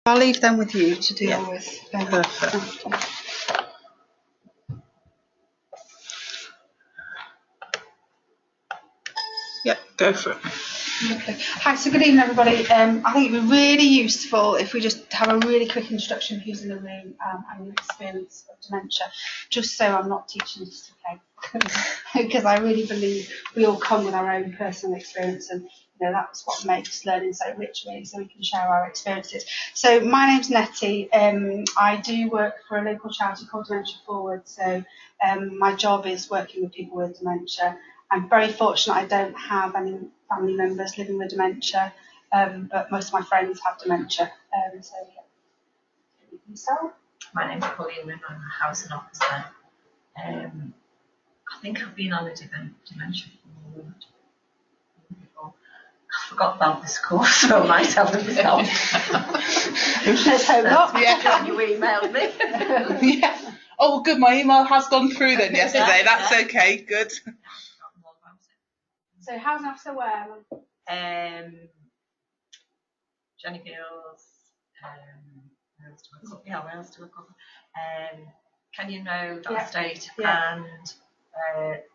I'll leave them with you to deal with. Perfect. Yeah, go for it. Okay. Hi, so good evening, everybody. I think it'd be really useful if we just have a really quick introduction of who's in the room and your experience of dementia, just so I'm not teaching this to because I really believe we all come with our own personal experience, and that's what makes learning so rich, really, so we can share our experiences. So my name's Nettie. I do work for a local charity called Dementia Forward. So my job is working with people with dementia. I'm very fortunate I don't have any family members living with dementia, but most of my friends have dementia. So yeah. Yourself? My name's Pauline and I'm a housing officer. I think I've been on a dementia for before. I forgot about this course, so I might have a result. Let's hope not. Yeah, you emailed me. Yeah. Oh, well, good. My email has gone through then yesterday. That's okay. Good. So housing officer where? Jenny Fields. Where else do I cover? Kenyon Road, Estate, and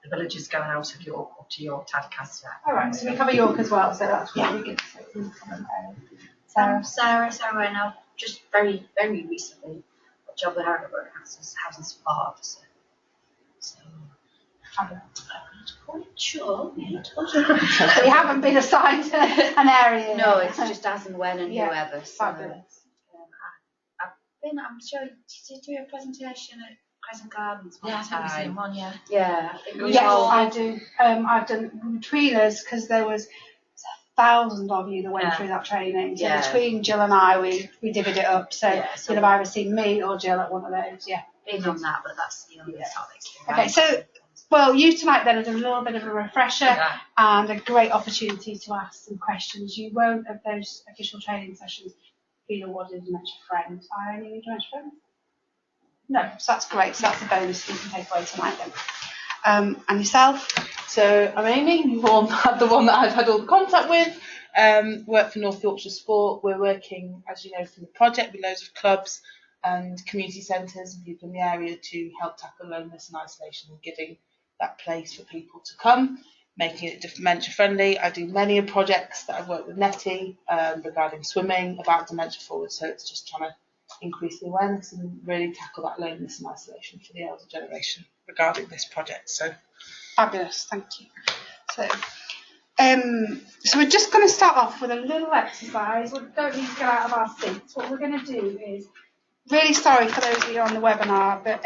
the villages going out of York up to York, Tadcaster. All right, so we cover York as well, so that's really good. Sarah, and I've just very, very recently got a job with Harrogate Housing Support Officer. So I'm not quite sure. So you haven't been assigned to an area? No, it's just as and when and whoever. So, fabulous. I'm sure, did you do a presentation at Crescent Gardens one time? Yeah, I think we've seen one, Yeah, I think yes, I do. I've done between us, because there was 1,000 of you that went through that training. So between Jill and I, we divvied it up. So you'd have either seen me or Jill at one of those. Yeah. Been on that, but that's the only topic. Okay, so you tonight then is a little bit of a refresher and a great opportunity to ask some questions. You won't, at those official training sessions, be awarded a dementia friend. Are any of you dementia friends? No, so that's great. So that's a bonus you can take away tonight then. And yourself? So I'm Amy, the one that I've had all the contact with. Work for North Yorkshire Sport. We're working, as you know, from the project with loads of clubs and community centres and people in the area to help tackle loneliness and isolation and giving that place for people to come, making it dementia friendly. I do many projects that I've worked with Nettie regarding swimming, about dementia forward, so it's just trying to increase the awareness and really tackle that loneliness and isolation for the elder generation regarding this project. So fabulous, thank you. So we're just going to start off with a little exercise. We don't need to get out of our seats. What we're going to do is, really sorry for those of you on the webinar, but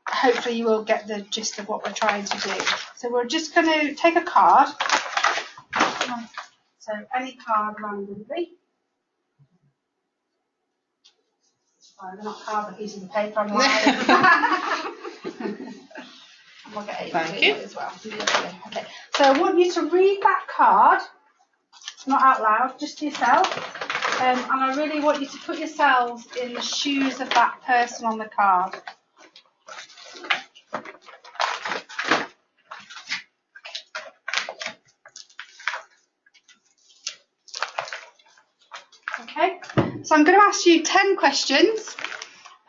hopefully you will get the gist of what we're trying to do. So we're just going to take a card. So any card randomly. Sorry, they're not card, but pieces of paper on the line. We'll get it Thank you as well. Okay. So I want you to read that card, not out loud, just to yourself. And I really want you to put yourselves in the shoes of that person on the card. Okay, so I'm going to ask you 10 questions,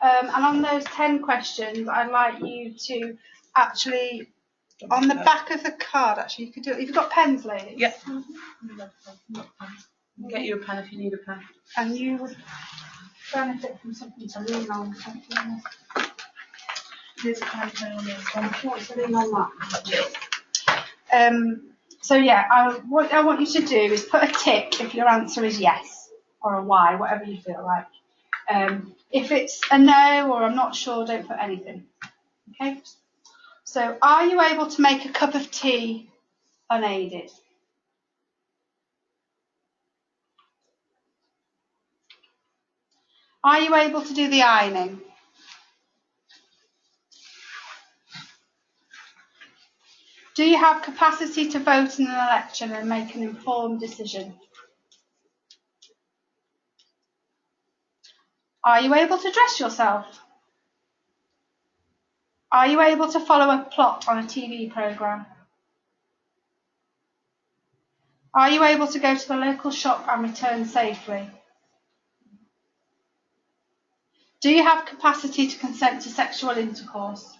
and on those 10 questions, I'd like you to actually, on the back of the card, actually, you could do it. You've got pens, ladies? yeah. Get you a pen if you need a pen. And you would benefit from something to lean on. There's a pen on this one. What's to lean on that? So yeah, what I want you to do is put a tick if your answer is yes, or a Y, whatever you feel like. If it's a no or I'm not sure, don't put anything. Okay? So are you able to make a cup of tea unaided? Are you able to do the ironing? Do you have capacity to vote in an election and make an informed decision? Are you able to dress yourself? Are you able to follow a plot on a TV programme? Are you able to go to the local shop and return safely? Do you have capacity to consent to sexual intercourse?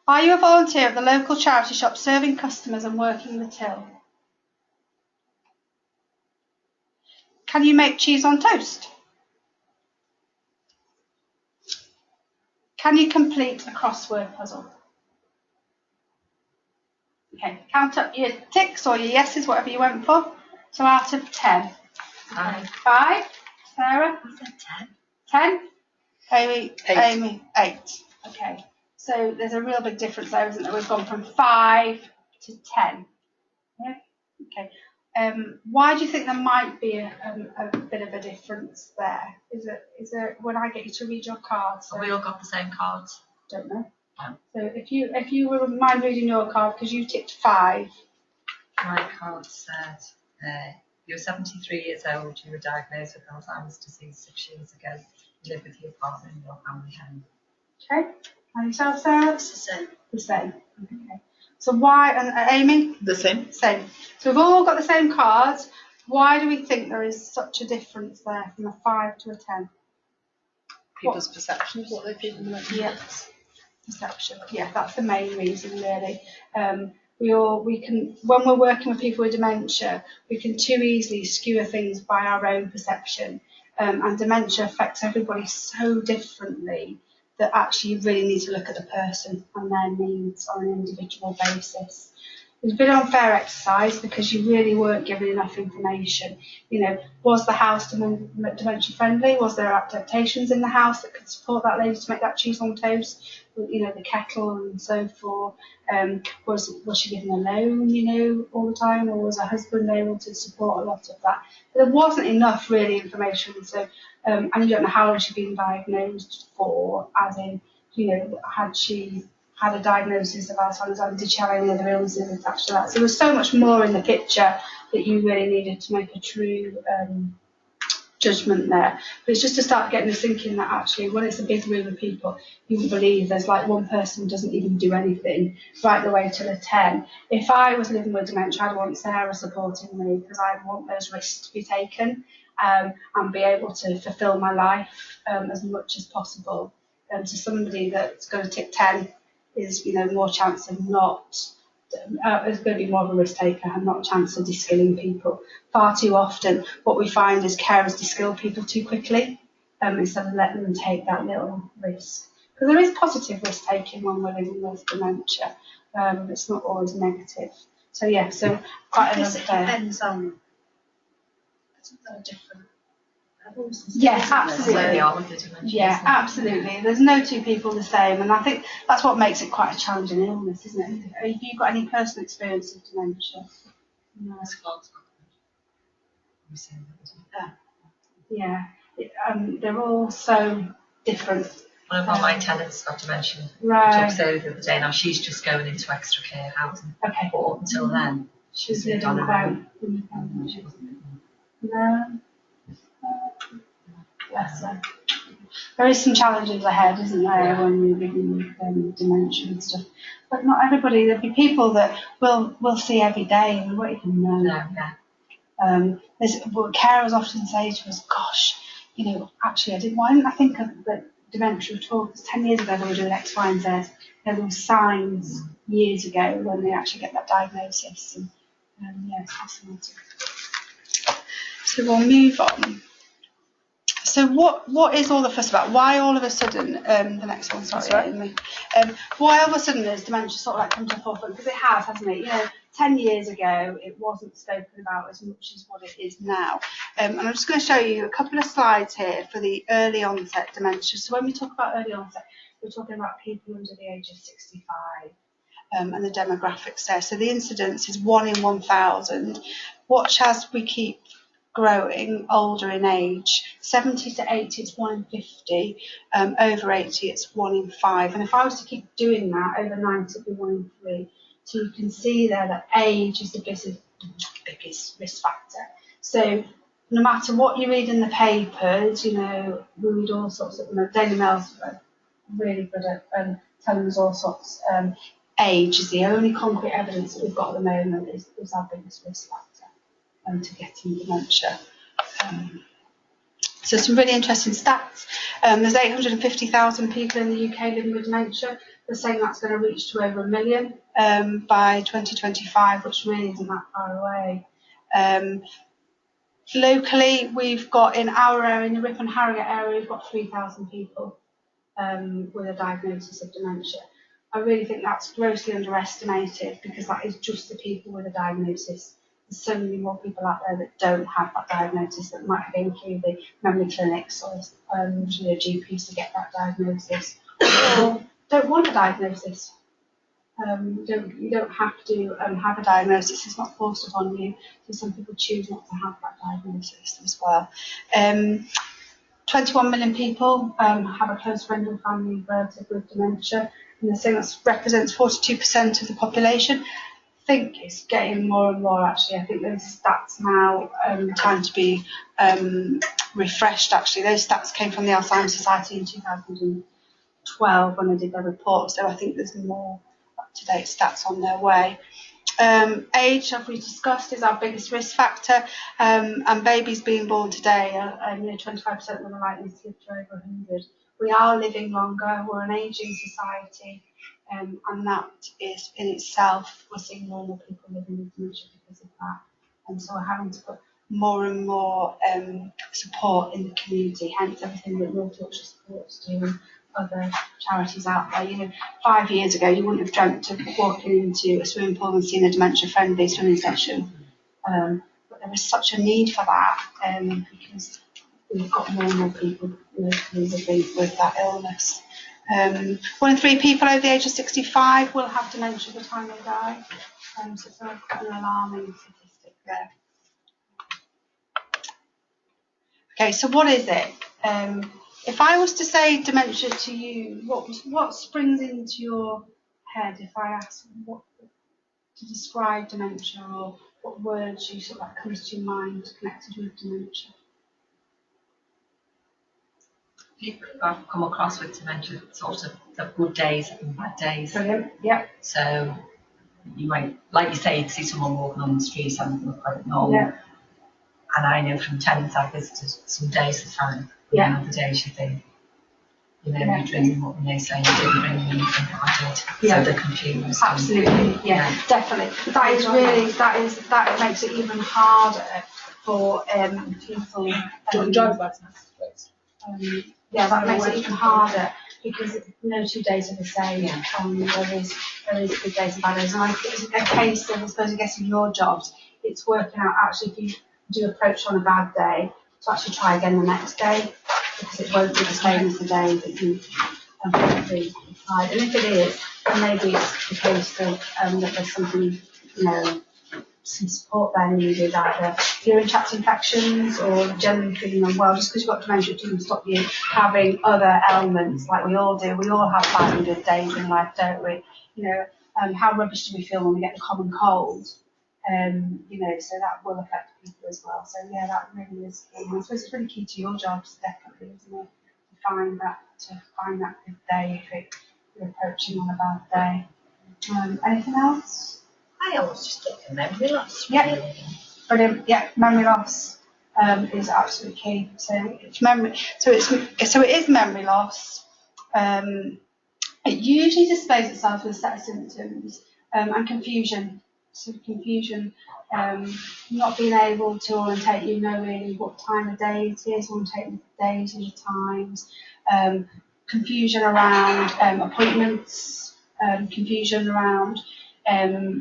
Are you a volunteer at the local charity shop serving customers and working the till? Can you make cheese on toast? Can you complete a crossword puzzle? Okay, count up your ticks or your yeses, whatever you went for. So out of 10. Okay. 5. Sarah? I said 10. 10. Amy? 8. Okay. So there's a real big difference there, isn't there? We've gone from 5 to 10. Yeah. Okay. Why do you think there might be a bit of a difference there? Is it when I get you to read your cards? Have we all got the same cards? Don't know. No. So if you wouldn't mind reading your card, because you ticked 5. My card said you're 73 years old, you were diagnosed with Alzheimer's disease 6 years ago. You live with your partner in your family home. Okay. And yourself, Sarah? It's the same. The same. Okay. So why, and Amy? The same. Same. So we've all got the same cards. Why do we think there is such a difference there from a 5 to a 10? People's perception of what they think in the moment. Yes. Perception. Yeah, that's the main reason, really. We can, when we're working with people with dementia, we can too easily skewer things by our own perception. And dementia affects everybody so differently that actually you really need to look at the person and their needs on an individual basis. It was a bit unfair exercise because you really weren't given enough information. You know, was the house dementia friendly? Was there adaptations in the house that could support that lady to make that cheese on toast? You know, the kettle and so forth. Was she living alone, you know, all the time, or was her husband able to support a lot of that? But there wasn't enough really information. So, and you don't know how long she'd been diagnosed for, as in, you know, had she had a diagnosis of Alzheimer's, and did she have any other illnesses attached to that? So there was so much more in the picture that you really needed to make a true judgment there. But it's just to start getting us thinking that actually when it's a big room of people, you wouldn't believe there's like one person who doesn't even do anything right the way to the 10. If I was living with dementia, I'd want Sarah supporting me because I'd want those risks to be taken and be able to fulfil my life as much as possible. So somebody that's going to tick 10 is, you know, more chance of not, is going to be more of a risk taker and not a chance of de-skilling people. Far too often, what we find is carers de-skill people too quickly instead of letting them take that little risk. Because there is positive risk taking when we're living with dementia. It's not always negative. So yeah, so quite I guess it unfair. depends on. It's all different. Yes, absolutely. Yeah, absolutely. There's no two people the same, and I think that's what makes it quite a challenging illness, isn't it? Have you got any personal experience of dementia? No. Yeah. They're all so different. One of my tenants got dementia. Right. Took Zoe the other day. Now she's just going into extra care housing. Okay. But up until then, she's lived on her own. She wasn't living. No. Bless her. There is some challenges ahead, isn't there, when you're living with dementia and stuff. But not everybody. There'll be people that we'll see every day and we won't even know. No, yeah. There's what carers often say to us, gosh, you know, actually why didn't I think of that dementia at all? Because 10 years ago they were doing X, Y and Z. There were signs years ago when they actually get that diagnosis. And yeah, it's fascinating. So we'll move on. So what is all the fuss about? Why all of a sudden, the next one, sorry, Amy. Why all of a sudden has dementia sort of like come to the forefront? Because it has, hasn't it? You know, 10 years ago, it wasn't spoken about as much as what it is now. And I'm just going to show you a couple of slides here for the early onset dementia. So when we talk about early onset, we're talking about people under the age of 65 and the demographics there. So the incidence is 1 in 1,000. Watch as we keep growing older in age. 70 to 80 it's 1 in 50, over 80 it's 1 in 5, and if I was to keep doing that over 90 it'd be 1 in 3. So you can see there that age is the biggest risk factor. So no matter what you read in the papers, you know, we read all sorts of, Daily Mail's really good at telling us all sorts. Age is the only concrete evidence that we've got at the moment is our biggest risk factor to getting dementia. So some really interesting stats. There's 850,000 people in the UK living with dementia. They're saying that's going to reach to over 1 million by 2025, which really isn't that far away. Locally, we've got in our area, in the Ripon Harrogate area, we've got 3,000 people with a diagnosis of dementia. I really think that's grossly underestimated because that is just the people with a diagnosis. There's so many more people out there that don't have that diagnosis that might have been through the memory clinics or GPs to get that diagnosis, or don't want a diagnosis. You don't have to have a diagnosis. It's not forced upon you. So some people choose not to have that diagnosis as well. 21 million people have a close friend or family relative with dementia, and the thing that represents 42% of the population. I think it's getting more and more actually. I think those stats now time to be refreshed actually. Those stats came from the Alzheimer's Society in 2012 when they did their report, so I think there's more up-to-date stats on their way. Age, as we discussed, is our biggest risk factor, and babies being born today are 25% of them are likely to live to over 100. We are living longer, we're an ageing society, and that is in itself, we're seeing more and more people living with dementia because of that. And so we're having to put more and more support in the community, hence everything that North Yorkshire Support's doing, other charities out there. 5 years ago, you wouldn't have dreamt of walking into a swimming pool and seeing a dementia-friendly swimming session. But there is such a need for that because we've got more and more people living with that illness. 1 in 3 people over the age of 65 will have dementia by the time they die. So it's quite an alarming statistic there. Okay, so what is it? If I was to say dementia to you, what springs into your head if I ask what to describe dementia, or what words you sort of that comes to your mind connected with dementia? I've come across with dementia sort of the good days and bad days. Brilliant. Yeah. So you might, like you say, see someone walking on the street and look quite normal. Yeah. And I know from tenants I've visited, some days are fine. Yeah. Other days you think, you're dreaming what they say, you didn't bring anything about it. Yeah. So they're confused. Absolutely. Yeah. Definitely. That is really that makes it even harder for people. Driver's license, please. Yeah, that makes it even harder because no 2 days are the same. Yeah. There is good days and bad days, and I think it's a case of, I suppose, getting your jobs. It's working out actually if you do approach on a bad day to actually try again the next day, because it won't be the same as the day that you tried. And if it is, then maybe it's the case of that there's something, some support there needed, either urinary tract infections or generally feeling unwell. Just because you've got dementia doesn't stop you having other ailments like we all do. We all have bad and good days in life, don't we? How rubbish do we feel when we get the common cold? So that will affect people as well. So yeah, that really is. I suppose it's really key to your jobs, definitely, isn't it? To find that good day if you're approaching on a bad day. Anything else? I always just think of memory loss. Yeah. Really. Brilliant. Yeah, memory loss is absolutely key. So it's memory. So it is memory loss. It usually displays itself with a set of symptoms and confusion. So confusion, not being able to orientate you, knowing what time of day it is, orientating the days and the times, confusion around appointments, confusion around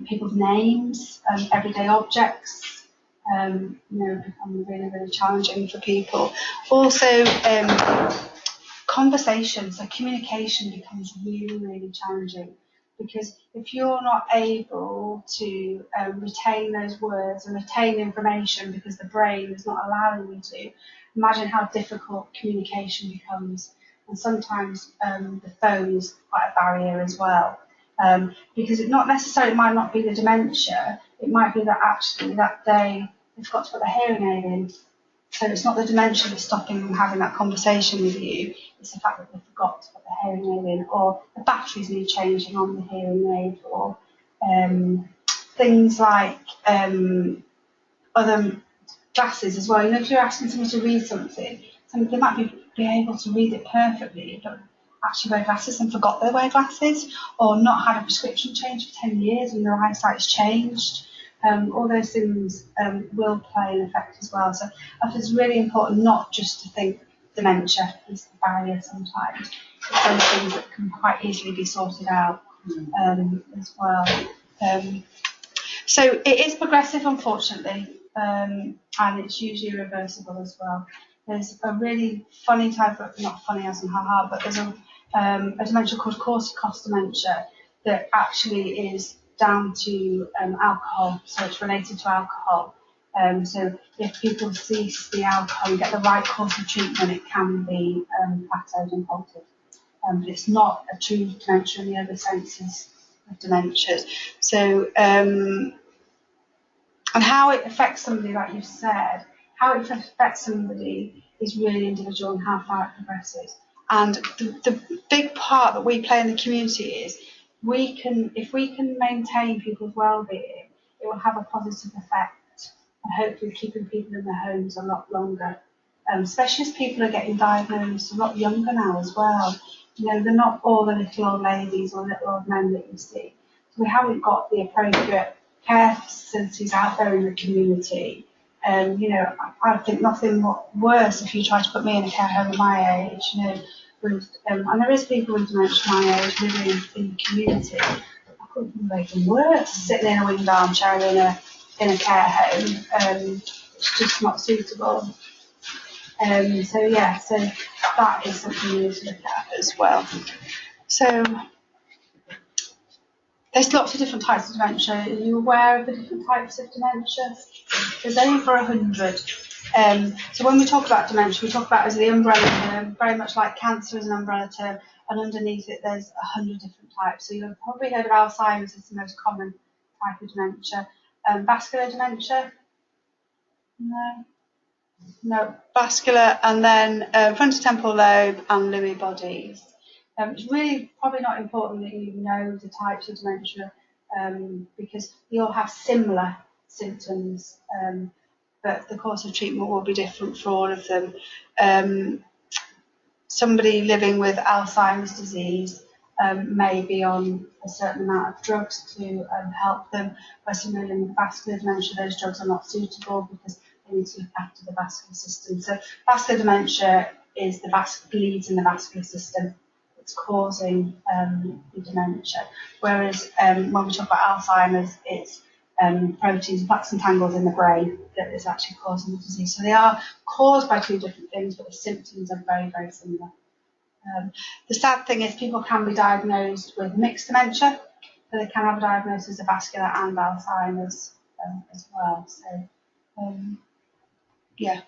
people's names, everyday objects, become really, really challenging for people. Also, conversation, so communication becomes really, really challenging, because if you're not able to retain those words and retain information because the brain is not allowing you to, imagine how difficult communication becomes. And sometimes the phone is quite a barrier as well. Because it might not be the dementia, it might be that actually that day they've got to put the hearing aid in. So it's not the dementia that's stopping them having that conversation with you, it's the fact that they forgot to put the hearing aid in, or the batteries need changing on the hearing aid, or things like other glasses as well. If you're asking someone to read something, they might be able to read it perfectly, but actually wear glasses and forgot they wear glasses, or not had a prescription changed for 10 years and their eyesight's changed. All those things will play an effect as well. So I think it's really important not just to think dementia is the barrier sometimes. It's those things that can quite easily be sorted out as well. So it is progressive, unfortunately, and it's usually reversible as well. There's a really funny type of, not funny as in haha, but there's a dementia called corticos dementia that actually is down to alcohol, so it's related to alcohol. So if people cease the alcohol and get the right course of treatment, it can be plateaued and halted. But it's not a true dementia in the other senses of dementias. So, and how it affects somebody, like you've said, how it affects somebody is really individual and how far it progresses. And the big part that we play in the community is if we can maintain people's well-being, it will have a positive effect and hopefully keeping people in their homes a lot longer. Especially as people are getting diagnosed a lot younger now as well. You know, they're not all the little old ladies or little old men that you see. So we haven't got the appropriate care facilities out there in the community. You know, I think nothing worse if you try to put me in a care home at my age, you know, with, and there is people with dementia my age living in the community. I couldn't think of anything worse, sitting in a winged armchair in a care home. It's just not suitable. So yeah, so that is something you need to look at as well. So there's lots of different types of dementia. Are you aware of the different types of dementia? There's over 100. So when we talk about dementia, we talk about it as the umbrella term, very much like cancer is an umbrella term, and underneath it there's 100 different types. So you've probably heard of Alzheimer's as the most common type of dementia. Vascular dementia? No, vascular, and then frontotemporal lobe and Lewy bodies. It's really probably not important that you know the types of dementia because they all have similar symptoms, but the course of treatment will be different for all of them. Somebody living with Alzheimer's disease may be on a certain amount of drugs to help them, whereas somebody living with vascular dementia, those drugs are not suitable because they need to look after the vascular system. So vascular dementia is the bleeds in the vascular system. It's causing the dementia. Whereas when we talk about Alzheimer's, it's proteins, plaques and tangles in the brain that is actually causing the disease. So they are caused by two different things, but the symptoms are very, very similar. The sad thing is people can be diagnosed with mixed dementia, so they can have a diagnosis of vascular and Alzheimer's as well. So, yeah.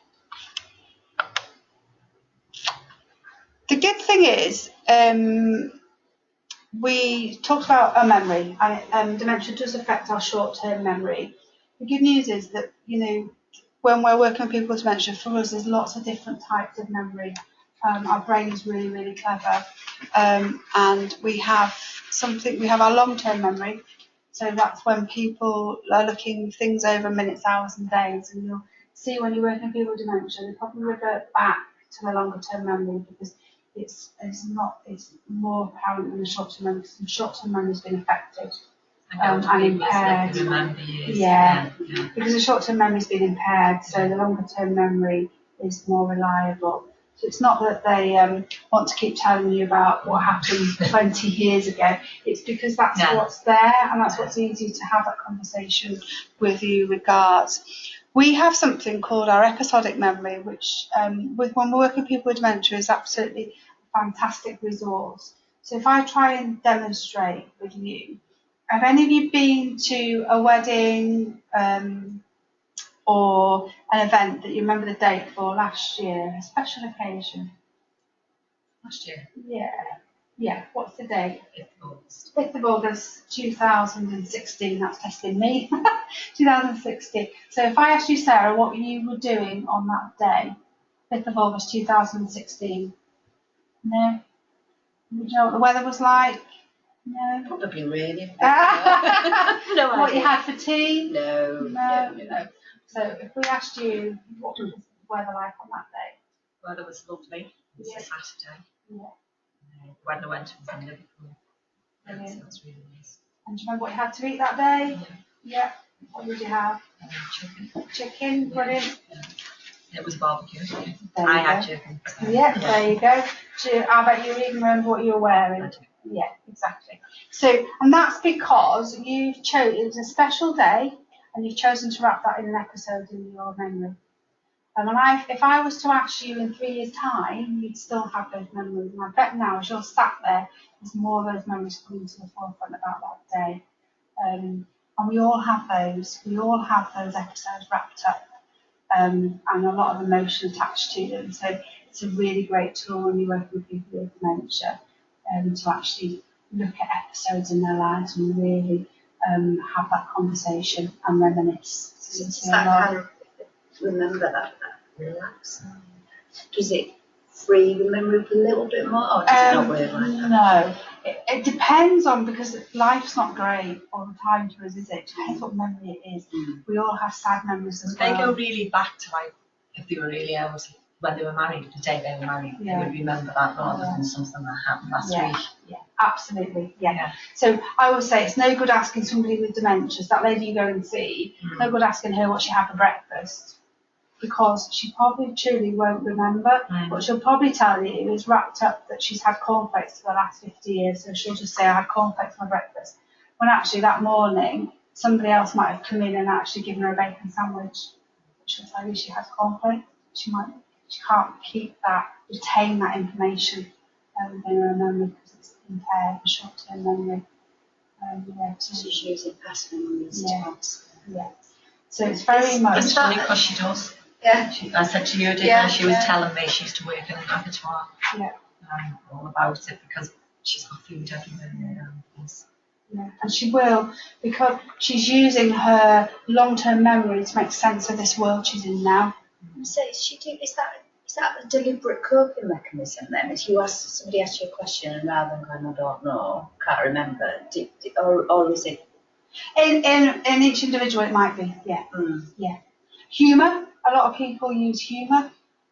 The good thing is, we talked about our memory, and dementia does affect our short-term memory. The good news is that, you know, when we're working with people with dementia, for us, there's lots of different types of memory. Our brain is really, really clever, and we have our long-term memory. So that's when people are looking things over minutes, hours, and days, and you'll see when you're working with people with dementia, they probably revert back to the longer-term memory because it's more apparent than the short-term memory. The short-term memory has been affected and impaired. Yeah, because the short-term memory has been impaired, so the longer-term memory is more reliable. So it's not that they want to keep telling you about what happened 20 years ago. It's because that's what's there, and that's what's easy to have that conversation with you regards. We have something called our episodic memory, which when we're working with people with dementia is absolutely a fantastic resource. So if I try and demonstrate with you, have any of you been to a wedding or an event that you remember the date for last year, a special occasion? Last year? Yeah. What's the date? 5th of August. 5th of August 2016. That's testing me. 2016. So if I asked you, Sarah, what you were doing on that day, 5th of August 2016, no? Would you know what the weather was like? No. Probably really. No. What you had for tea? No. So if we asked you, what was the weather like on that day? weather was lovely. It was a Saturday. Yeah. The weather went from Liverpool. Brilliant. So that's really nice. And do you remember what you had to eat that day? Yeah. What did you have? Chicken. Chicken, brilliant. Yeah. It was barbecue. There I you had go. chicken. So, Yeah, there you go. I bet you even remember what you were wearing. I do. Yeah, exactly. So, and that's because you've chosen, it was a special day, and you've chosen to wrap that in an episode in your memory. And if I was to ask you in 3 years' time, you'd still have those memories. And I bet now, as you're sat there, there's more of those memories coming to the forefront about that day. And we all have those. We all have those episodes wrapped up, and a lot of emotion attached to them. So it's a really great tool when you're working with people with dementia, to actually look at episodes in their lives and really have that conversation and reminisce. Does that kind of remember that relax? Does it free the memory up a little bit more, or does it not work like that? No, it depends on, because life's not great all the time to us, is it? It depends what memory it is. We all have sad memories as They well. go really back to like if they were really ill, when they were married, the day they were married, they would remember that rather than something that happened last week. Yeah, absolutely. Yeah. So I would say it's no good asking somebody with dementia, that lady you go and see, no good asking her what she had for breakfast, because she probably truly won't remember. But she'll probably tell you it was wrapped up that she's had cornflakes for the last 50 years. So she'll just say, I had cornflakes for my breakfast. When actually that morning, somebody else might have come in and actually given her a bacon sandwich. She'll tell you she has cornflakes. She can't retain that information in her memory because it's impaired, the short-term memory. So she's using past memories to answer. Yeah. So it's very much. It's funny because she does. Yeah. I said to you, didn't I? She was telling me she used to work in an abattoir. Yeah. All about it because she's got food everywhere. Yeah, and she will, because she's using her long-term memory to make sense of this world she's in now. So is that a deliberate coping mechanism then? If somebody asks you a question and rather than going, I don't know, can't remember, or is it? In each individual, it might be. Yeah. Yeah. Humour. A lot of people use humour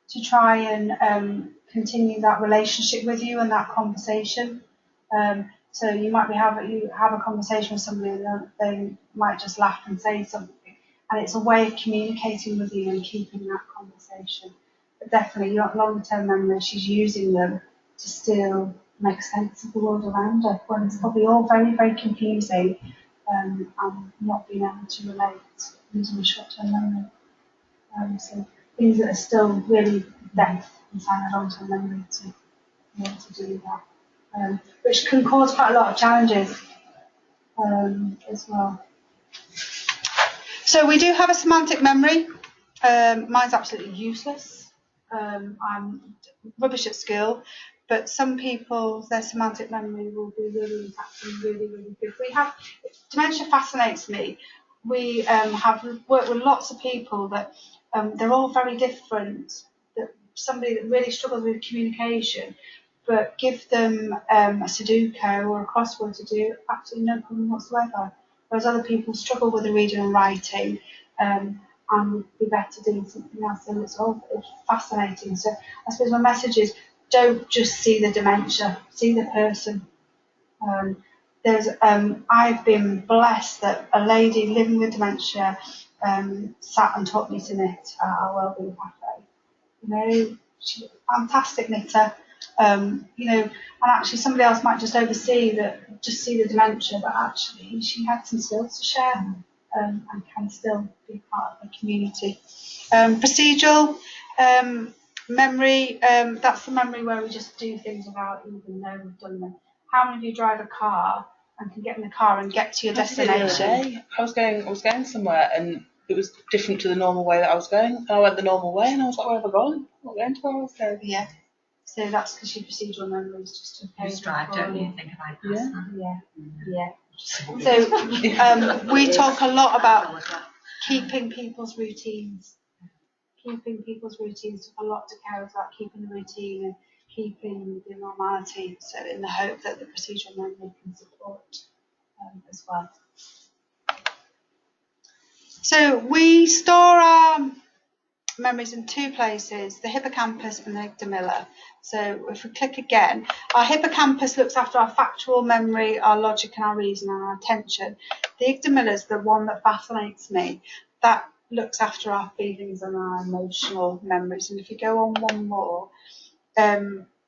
to try and continue that relationship with you and that conversation. So you might have a conversation with somebody and they might just laugh and say something, and it's a way of communicating with you and keeping that conversation. But definitely, long-term memory, she's using them to still make sense of the world around her when it's probably all very, very confusing, and not being able to relate using a short-term memory. So things that are still really depth inside a long-term memory to be able to do that, which can cause quite a lot of challenges as well. So we do have a semantic memory. Mine's absolutely useless. I'm rubbish at skill, but some people, their semantic memory will be really impactful, really, really good. Dementia fascinates me. We have worked with lots of people that they're all very different. Somebody that really struggles with communication, but give them a Sudoku or a crossword to do, absolutely no problem whatsoever. Whereas other people struggle with the reading and writing, and would be better doing something else. So it's fascinating. So I suppose my message is, don't just see the dementia, see the person. I've been blessed that a lady living with dementia sat and taught me to knit at our wellbeing cafe. She's a fantastic knitter. And actually somebody else might just see the dementia, but actually she had some skills to share, and can still be part of the community. Procedural memory, that's the memory where we just do things without even knowing we've done them. How many of you drive a car and can get in the car and get to your destination? I was going somewhere and it was different to the normal way that I was going. And I went the normal way and I was like, where have I gone? I'm not going to where I was going. Yeah. So that's because your procedural memory is just You strive, don't you? Think about that. Yeah. So we talk a lot about keeping people's routines. Keeping people's routines took a lot to care about keeping the routine and keeping the normality. So in the hope that the procedural memory can support as well. So we store our memories in two places, the hippocampus and the amygdala. So if we click again, our hippocampus looks after our factual memory, our logic and our reason and our attention. The amygdala is the one that fascinates me. That looks after our feelings and our emotional memories. And if you go on one more,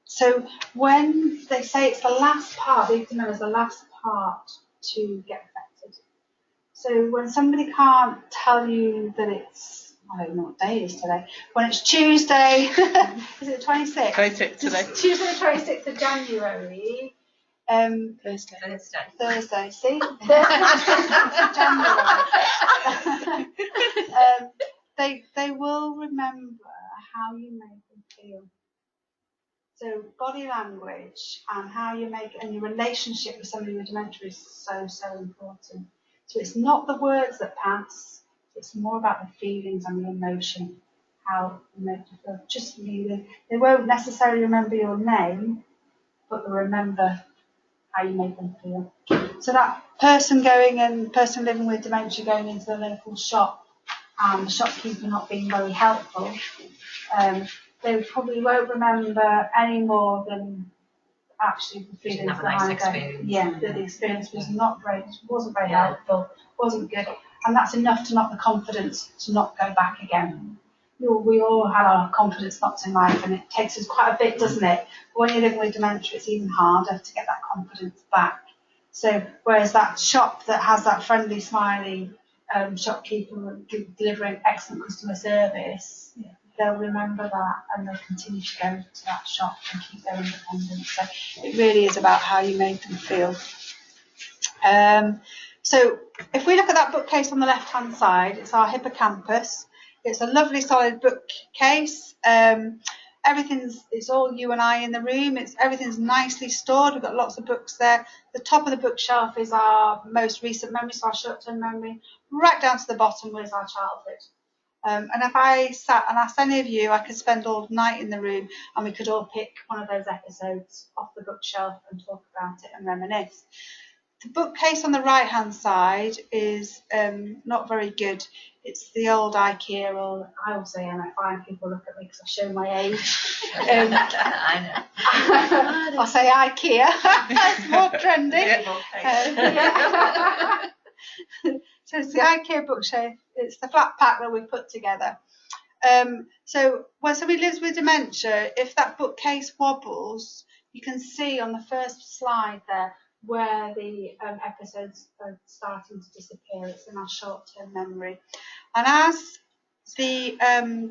so when they say it's the last part, the amygdala is the last part to get affected. So when somebody can't tell you that it's, I don't know what day it is today, when it's Tuesday, is it the 26th? 26th today. It's Tuesday the 26th of January. Thursday, see? Thursday the 26th of January. They will remember how you made them feel. So body language and how you make, and your relationship with somebody with dementia is so, so important. So it's not the words that pass, it's more about the feelings and the emotion, how you make you feel. Just really, they won't necessarily remember your name, but they'll remember how you make them feel. So that person living with dementia going into the local shop and the shopkeeper not being very helpful, they probably won't remember any more than actually the feelings behind it. Yeah, that the experience was not great, wasn't very helpful, wasn't good, and that's enough to knock the confidence to not go back again. We all had our confidence knocked in life, and it takes us quite a bit, doesn't it? But when you're living with dementia, it's even harder to get that confidence back. So whereas that shop that has that friendly, smiley shopkeeper delivering excellent customer service, they'll remember that and they'll continue to go to that shop and keep their independence. So it really is about how you made them feel. So if we look at that bookcase on the left-hand side, it's our hippocampus. It's a lovely solid bookcase. It's all you and I in the room. Everything's nicely stored. We've got lots of books there. The top of the bookshelf is our most recent memory, so our short-term memory. Right down to the bottom is our childhood. And if I sat and asked any of you, I could spend all night in the room and we could all pick one of those episodes off the bookshelf and talk about it and reminisce. The bookcase on the right-hand side is not very good. It's the old IKEA, or I will say MFI, people look at me because I show my age. I know. I'll say IKEA. It's more trendy. So it's the IKEA bookshelf. It's the flat pack that we put together. So when somebody lives with dementia, if that bookcase wobbles, you can see on the first slide there where the episodes are starting to disappear. It's in our short-term memory. And as the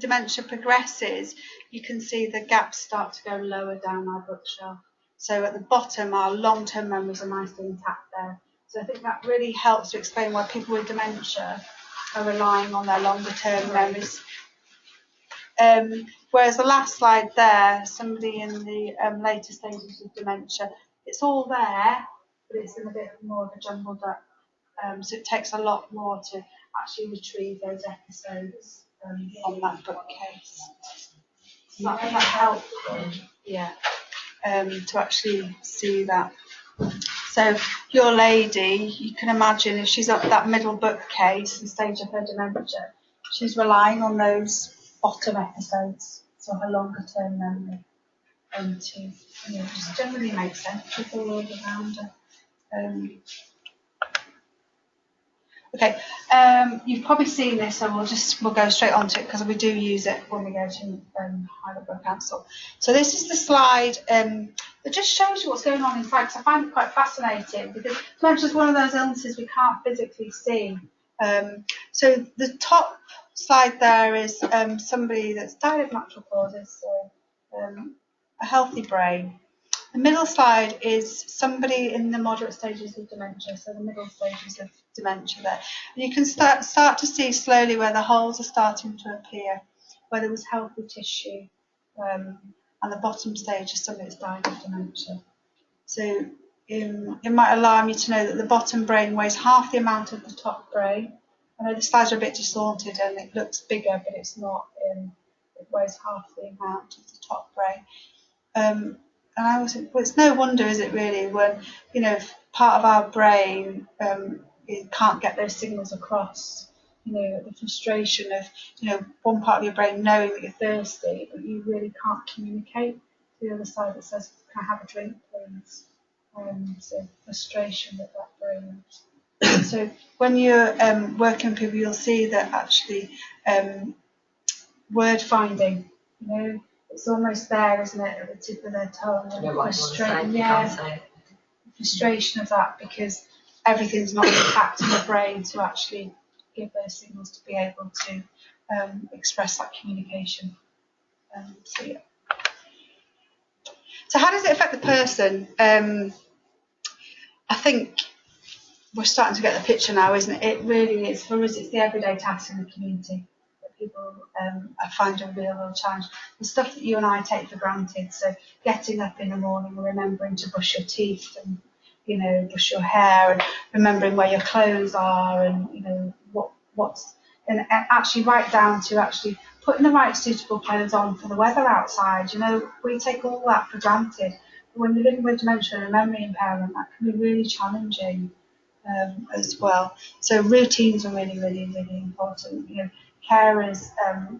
dementia progresses, you can see the gaps start to go lower down our bookshelf. So at the bottom, our long-term memories are nicely intact there. So I think that really helps to explain why people with dementia are relying on their longer-term memories. Whereas the last slide there, somebody in the later stages of dementia, it's all there, but it's in a bit more of a jumbled up. So it takes a lot more to actually retrieve those episodes from that bookcase. So I think that helps. Yeah. To actually see that. So your lady, you can imagine if she's at that middle bookcase, the stage of her dementia, she's relying on those bottom episodes, so her longer term memory, to just generally make sense with the world around her. Okay, you've probably seen this, so we'll go straight on to it because we do use it when we go to Heidelberg Council. So this is the slide that just shows you what's going on inside, because I find it quite fascinating, because dementia is one of those illnesses we can't physically see. So the top slide there is somebody that's died of natural causes, so a healthy brain. The middle slide is somebody in the moderate stages of dementia, so the middle stages of dementia there. And you can start to see slowly where the holes are starting to appear, where there was healthy tissue, and the bottom stage is somebody that's died of dementia. So it might alarm you to know that the bottom brain weighs half the amount of the top brain. I know the slides are a bit distorted and it looks bigger, but it's not. It weighs half the amount of the top brain. And I was, well, it's no wonder, is it really, when part of our brain it can't get those signals across the frustration of, one part of your brain knowing that you're thirsty, but you really can't communicate to the other side that says, can I have a drink, please? So frustration that brings. So when you're working with people, you'll see that actually word finding, it's almost there, isn't it, at the tip of their tongue. Frustration of that, because everything's not packed in the brain to actually give those signals to be able to express that communication. So how does it affect the person? I think we're starting to get the picture now, isn't it? It really is. For us, it's the everyday tasks in the community that people find a real challenge. The stuff that you and I take for granted. So getting up in the morning and remembering to brush your teeth and, brush your hair, and remembering where your clothes are, and, what's, and actually right down to actually putting the right suitable clothes on for the weather outside. We take all that for granted. But when you're living with dementia and a memory impairment, that can be really challenging. As well. So routines are really, really, really important. Carers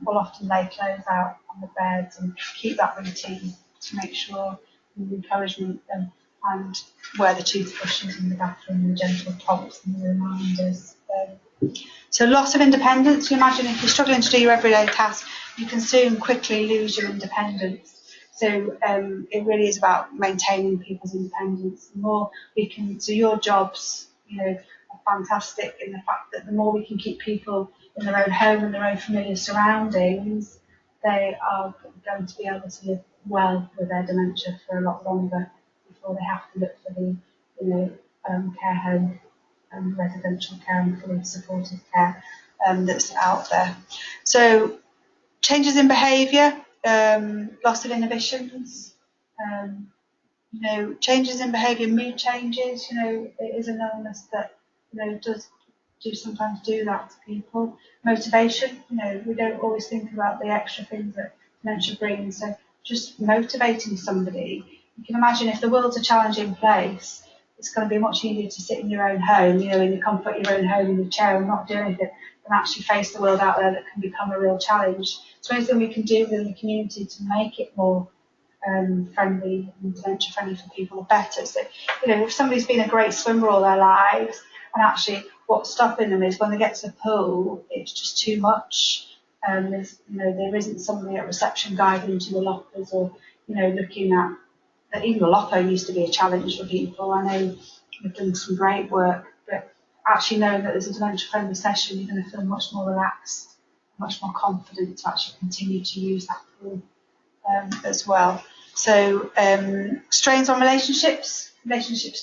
will often lay clothes out on the beds and keep that routine to make sure you encouragement and wear the toothbrushes in the bathroom and gentle prompts and the reminders. So loss of independence. You imagine if you're struggling to do your everyday tasks, you can soon quickly lose your independence. So it really is about maintaining people's independence. The more we can do your jobs, are fantastic in the fact that the more we can keep people in their own home and their own familiar surroundings, they are going to be able to live well with their dementia for a lot longer before they have to look for the care home and residential care and fully supported care that's out there. So changes in behaviour, loss of inhibitions, changes in behaviour, mood changes. It is an illness that does sometimes do that to people. Motivation. We don't always think about the extra things that dementia brings. So just motivating somebody. You can imagine if the world's a challenging place, it's going to be much easier to sit in your own home, in the comfort of your own home in your chair and not do anything, than actually face the world out there that can become a real challenge. So anything we can do within the community to make it more friendly and dementia friendly for people, the better. So, if somebody's been a great swimmer all their lives, and actually what's stopping them is when they get to the pool, it's just too much. There isn't somebody at reception guiding them to the lockers, or looking at that. Even the locker used to be a challenge for people. I know we've done some great work, but actually knowing that there's a dementia friendly session, you're going to feel much more relaxed, much more confident to actually continue to use that pool as well. So strains on relationships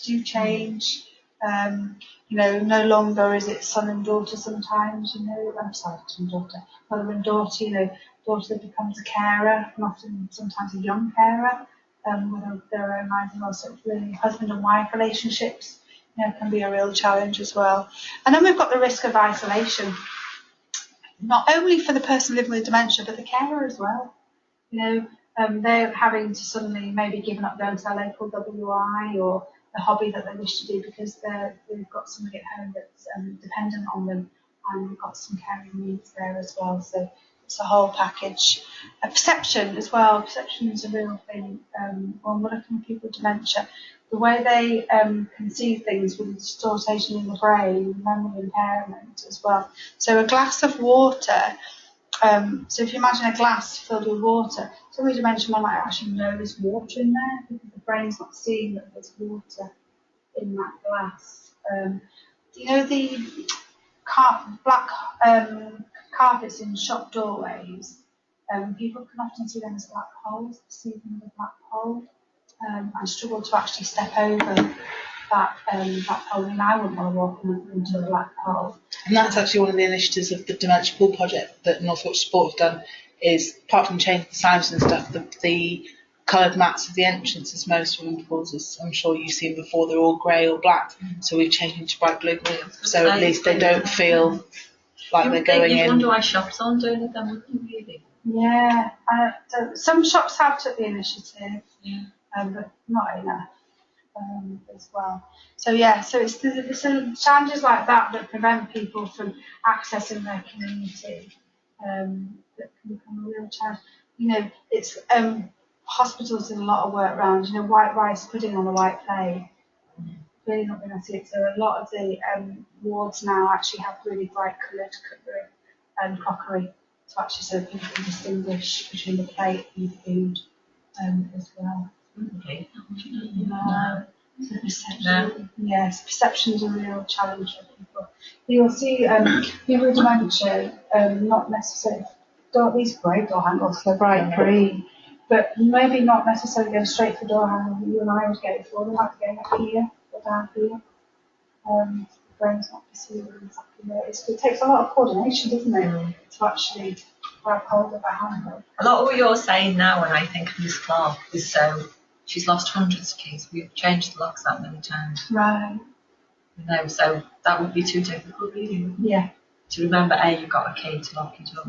do change. No longer is it son and daughter sometimes, I'm sorry, son and daughter, mother and daughter, daughter that becomes a carer, and often sometimes a young carer with their own lives as well. So it's really husband and wife relationships, can be a real challenge as well. And then we've got the risk of isolation, not only for the person living with dementia, but the carer as well. They're having to suddenly maybe given up going to their local WI or the hobby that they wish to do because they've got somebody at home that's dependent on them and got some caring needs there as well. So it's a whole package. Perception as well. Perception is a real thing. When we're looking at people with dementia, the way they conceive things with distortion in the brain, memory impairment as well. So a glass of water. So if you imagine a glass filled with water, somebody with dementia might actually know there's water in there because the brain's not seeing that there's water in that glass. The black carpets in shop doorways? People can often see them as black holes, perceive them as a black hole, and struggle to actually step over that hole. And I wouldn't want to walk into a black hole. And that's actually one of the initiatives of the Dementia Pool project that North Yorkshire Sport have done, is apart from changing the signs and stuff, the coloured mats of the entrances most swimming pools, as I'm sure you've seen before, they're all grey or black, so we've changed them to bright blue, so at least they don't feel like they're going in. You wonder why shops aren't doing it then, wouldn't you really? Yeah, some shops have took the initiative, but not enough. as well. So yeah, so it's the challenges like that that prevent people from accessing their community, that can become a real challenge. You know, it's hospitals did a lot of work around, you know, white rice pudding on a white plate. Really not going to see it. So a lot of the wards now actually have really bright coloured cutlery and crockery to actually so people can distinguish between the plate and the food as well. Okay. No. So perception, yes, perception's a real challenge for people. You'll see people with dementia, not necessarily, these are great door handles, they're bright green, but maybe not necessarily going straight for door handle. You and I would get it for them, like going up here or down here. The brain's not perceiving exactly where it is. It takes a lot of coordination, doesn't it, to actually grab hold of a handle. A lot of what you're saying now when I think of Miss Clark is so, she's lost hundreds of keys. We've changed the locks that many times. Right. You know, so that would be too difficult, really. Yeah. To remember, you've got a key to lock it up.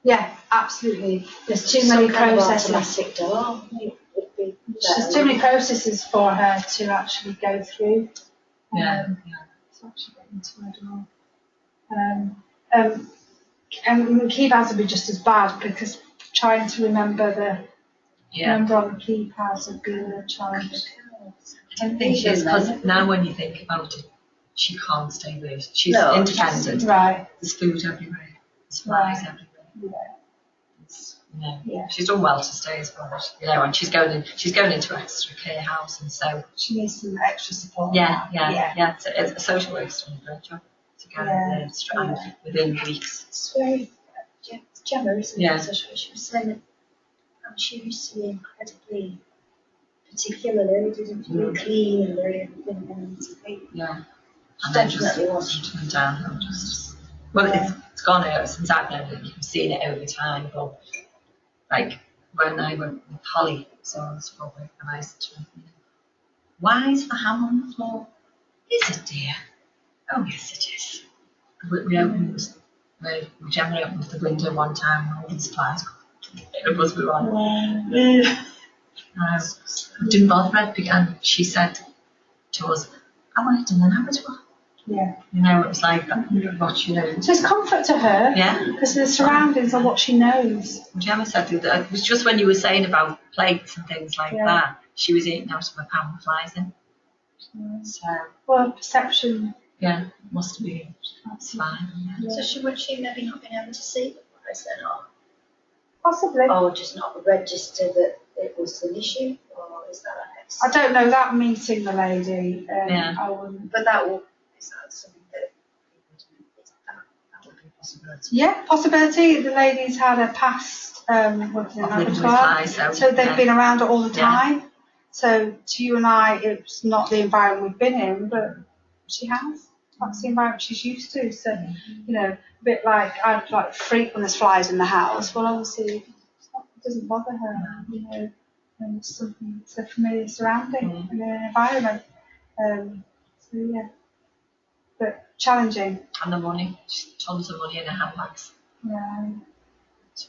Yeah, absolutely. There's too many processes. Automatic door. There's too many processes for her to actually go through. To actually get into her door. And keypads would be just as bad because trying to remember remember on the keypads would be a real challenge. I think she is, because now when you think about it, she can't stay with. She's independent. Right. There's food everywhere. There's flies everywhere. She's done well to stay as well. You know, and she's going into extra care house, and so she needs some extra support. Yeah. It's a social worker's doing a great job to go in there and within weeks. It's very Gemma, isn't it? So she was saying that she used to be incredibly particular, didn't she? Very clean and very everything. Yeah. She definitely was. Down. It's gone out since I've known it. You've seen it over time, but like when I went with Holly, so I was probably, and I said to her, why is the ham on the floor? Is it, dear? Oh yes, it is. We opened Gemma opened the window one time and all the supplies it was we were on. Didn't bother her, and she said to us, I worked in an abattoir. Yeah. You know, it was like what you know. So it's comfort to her. Yeah. Because the surroundings are what she knows. Gemma said it was just when you were saying about plates and things like that, she was eating out of a pan with flies in. So. Well, perception. Yeah, must be. That's fine. Yeah. So would she maybe not been able to see the flies then, or? Possibly. Or just not register that it was an issue, or is that an ex? I don't know that meeting the lady. I wouldn't. But is that something that would be a possibility? Yeah, possibility. The lady's had a past working in an abattoir, so they've been around it all the time. Yeah. So to you and I, it's not the environment we've been in, but she has. That's the environment she's used to. So, you know, a bit like I like freak when there's flies in the house. Well, obviously, it doesn't bother her. You know, and it's something. It's a familiar surrounding and an environment. So yeah, but challenging. And the money, tons of money in her handbags. Yeah.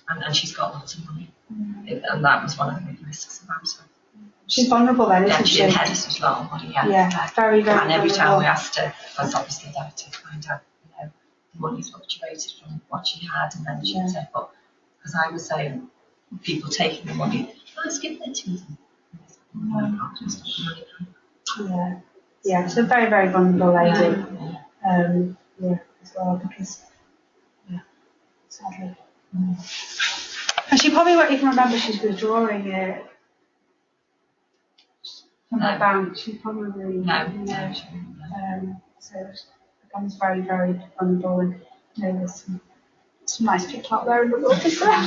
And she's got lots of money, and that was one of the big risks about her. She's vulnerable then, isn't she? She inherited a lot of money, Yeah, very, very And every vulnerable. time we asked her, because obviously they had to find out, you know, the money fluctuated from what she had, and then she'd say, but, because I was saying, people taking the money, let's give it to them. Yeah, she's a very, very vulnerable lady. As well, because, sadly. And she probably won't even remember she's withdrawing it. From her bank, she probably so it becomes very, very vulnerable, and you know, there's some nice people out there in the world as well.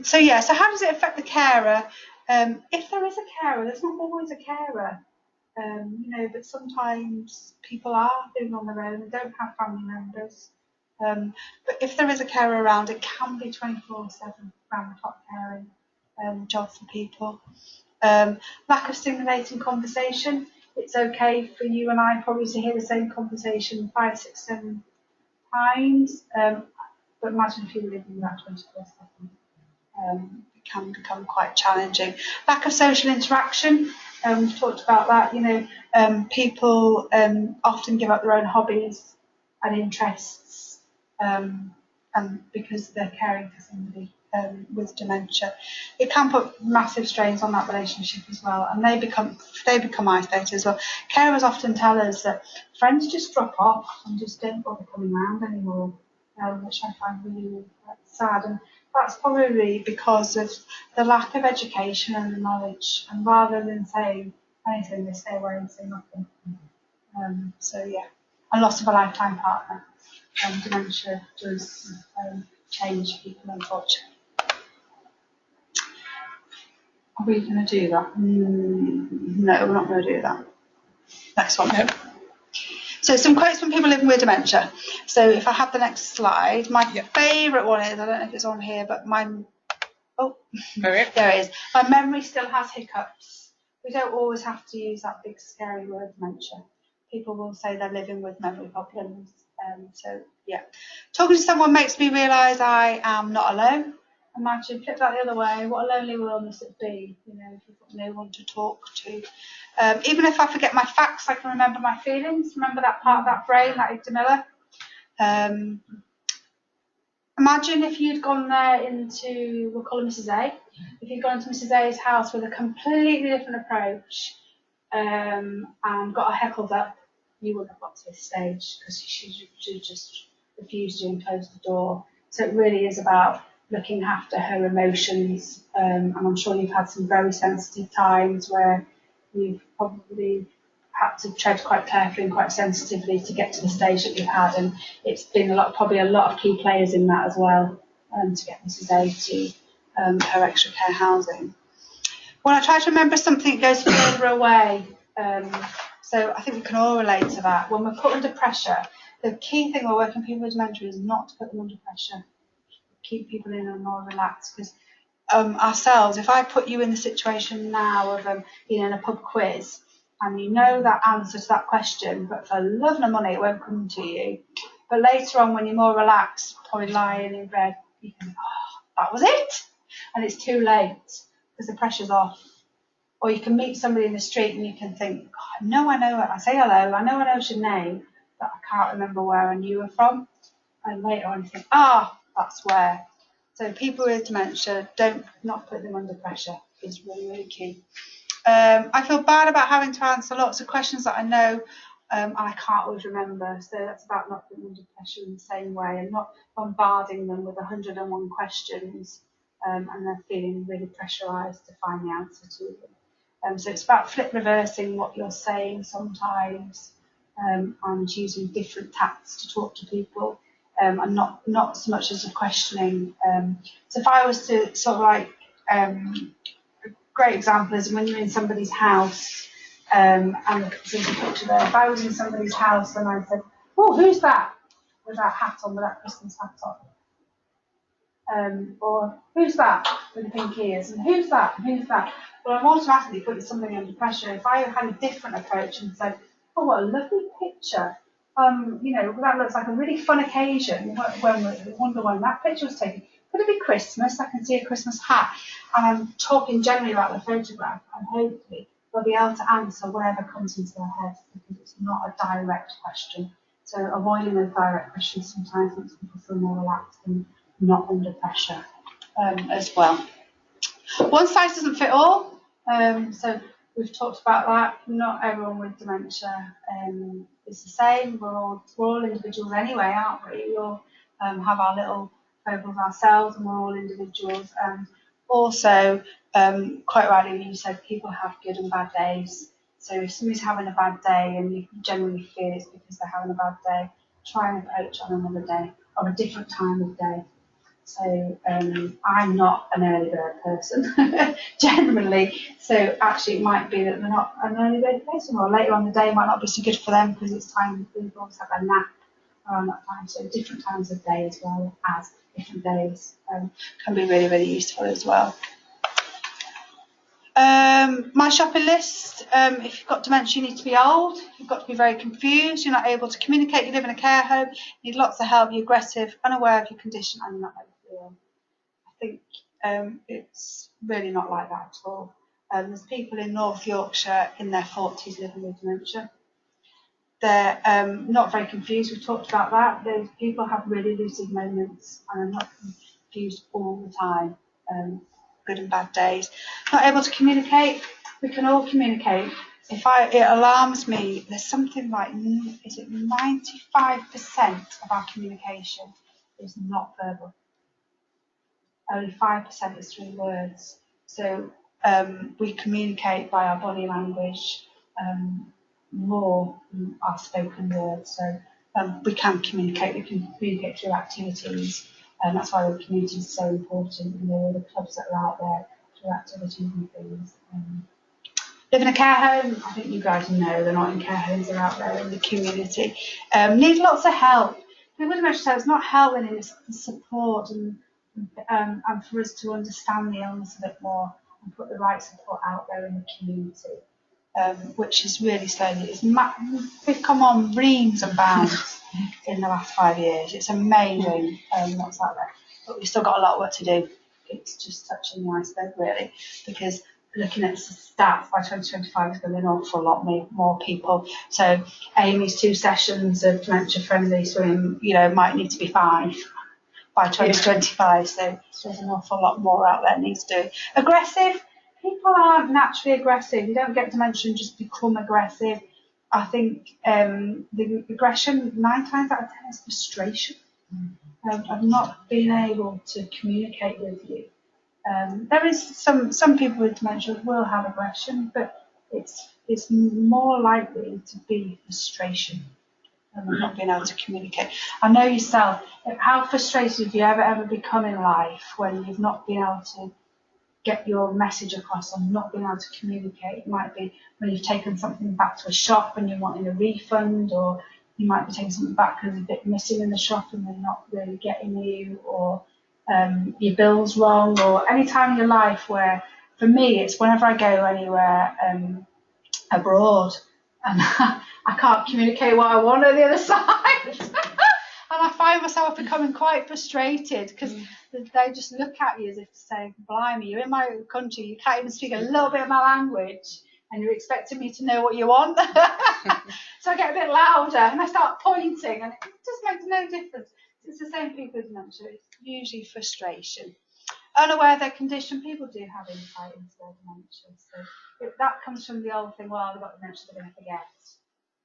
So how does it affect the carer? If there is a carer, there's not always a carer, you know, but sometimes people are living on their own and don't have family members. But if there is a carer around, it can be 24/7 round the clock caring job for people. Lack of stimulating conversation. It's okay for you and I probably to hear the same conversation 5, 6, 7 times. But imagine if you were living that 24/7. it can become quite challenging. Lack of social interaction. We've talked about that. People often give up their own hobbies and interests, and because they're caring for somebody with dementia, it can put massive strains on that relationship as well, and they become isolated as well. Carers often tell us that friends just drop off and just don't bother coming around anymore, which I find really sad, and that's probably because of the lack of education and the knowledge, and rather than saying anything, they stay away and say nothing. So yeah, and loss of a lifetime partner. Dementia does change people, unfortunately. Are we going to do that? No, we're not going to do that. Next one. No. So some quotes from people living with dementia. So if I have the next slide, my favourite one is, I don't know if it's on here, but there it is. My memory still has hiccups. We don't always have to use that big scary word dementia. People will say they're living with memory problems. So yeah, talking to someone makes me realise I am not alone. Imagine, flip that the other way, what a lonely world must it be, if you've got no one to talk to. Even if I forget my facts, I can remember my feelings, remember that part of that brain, that amygdala. Imagine if you'd gone there into, we'll call her Mrs. A, if you'd gone into Mrs. A's house with a completely different approach and got her heckled up, you wouldn't have got to this stage because she just refused you and closed the door. So it really is about looking after her emotions, and I'm sure you've had some very sensitive times where you've probably had to tread quite carefully and quite sensitively to get to the stage that you've had, and it's been probably a lot of key players in that as well, to get Mrs. A to her extra care housing. When I try to remember something, it goes further away. So I think we can all relate to that. When we're put under pressure, the key thing we're working with people with dementia is not to put them under pressure. Keep people in and more relaxed, because ourselves, if I put you in the situation now of being in a pub quiz and you know that answer to that question, but for love nor money it won't come to you, but later on when you're more relaxed, probably lying in bed, you can that was it, and it's too late because the pressure's off. Or you can meet somebody in the street and you can think, I know it, I say hello, I know your name, but I can't remember where I knew her from, and later on you think, that's where. So people with dementia, not put them under pressure is really, really key. I feel bad about having to answer lots of questions that I know and I can't always remember. So that's about not putting them under pressure in the same way and not bombarding them with 101 questions and they're feeling really pressurised to find the answer to them. So it's about flip reversing what you're saying sometimes and using different tacts to talk to people. And not so much as a questioning. So if I was to sort of like, a great example is when you're in somebody's house, and there's a picture there. If I was in somebody's house and I said, oh, who's that? With that hat on, with that Christmas hat on. Or who's that? With the pink ears. And who's that? And who's that? Well, I'm automatically putting something under pressure. If I had a different approach and said, oh, what a lovely picture. That looks like a really fun occasion. When we wonder when that picture was taken. Could it be Christmas? I can see a Christmas hat. And I'm talking generally about the photograph, and hopefully they'll be able to answer whatever comes into their head because it's not a direct question. So avoiding those direct questions sometimes makes people feel more relaxed and not under pressure as well. One size doesn't fit all. So we've talked about that. Not everyone with dementia is the same. We're all individuals anyway, aren't we? We all have our little foibles ourselves, and we're all individuals. And also, quite rightly, you said people have good and bad days. So if somebody's having a bad day and you generally feel it's because they're having a bad day, try and approach on another day or a different time of day. So I'm not an early bird person generally. So actually it might be that they're not an early bird person, or later on the day might not be so good for them because it's time people always have a nap around that time. So different times of day as well as different days can be really, really useful as well. My shopping list, if you've got dementia, you need to be old, you've got to be very confused, you're not able to communicate, you live in a care home, you need lots of help, you're aggressive, unaware of your condition, and you're not able to feel. I think it's really not like that at all. There's people in North Yorkshire in their 40s living with dementia. They're not very confused. We've talked about that. Those people have really lucid moments and are not confused all the time. Good and bad days. Not able to communicate. We can all communicate. It alarms me. There's something like, is it 95% of our communication is not verbal. Only 5% is through words. So we communicate by our body language more than our spoken words. So we can communicate. We can communicate through activities, and that's why the community is so important. All the clubs that are out there through activities and things. Live in a care home. I think you guys know they're not in care homes. They're out there in the community. Need lots of help. People with dementia, it's not helping, it's support and for us to understand the illness a bit more and put the right support out there in the community, which is really slowly. We've come on reams and bounds in the last 5 years. It's amazing what's out there, but we've still got a lot of work to do. It's just touching the iceberg, really, because looking at the stats, by 2025 there's going to be an awful lot more people. So Amy's 2 sessions of dementia-friendly swim, might need to be 5 by 2025. So there's an awful lot more out there needs to do. Aggressive. People aren't naturally aggressive. You don't get dementia and just become aggressive. I think the aggression 9 times out of 10 is frustration. I've not been able to communicate with you. There is some people with dementia will have aggression, but it's more likely to be frustration and not being able to communicate. I know yourself. How frustrated have you ever become in life when you've not been able to get your message across and not being able to communicate? It might be when you've taken something back to a shop and you're wanting a refund, or you might be taking something back because there's a bit missing in the shop and they're not really getting you, or your bill's wrong, or any time in your life where, for me, it's whenever I go anywhere abroad and I can't communicate what I want on the other side. And I find myself becoming quite frustrated because they just look at you as if to say, blimey, you're in my country, you can't even speak a little bit of my language and you're expecting me to know what you want. So I get a bit louder and I start pointing, and it just makes no difference. It's the same people with dementia. It's usually frustration. Unaware of their condition, people do have insight into their dementia. So that comes from the old thing, well, they've got dementia, they're going to forget.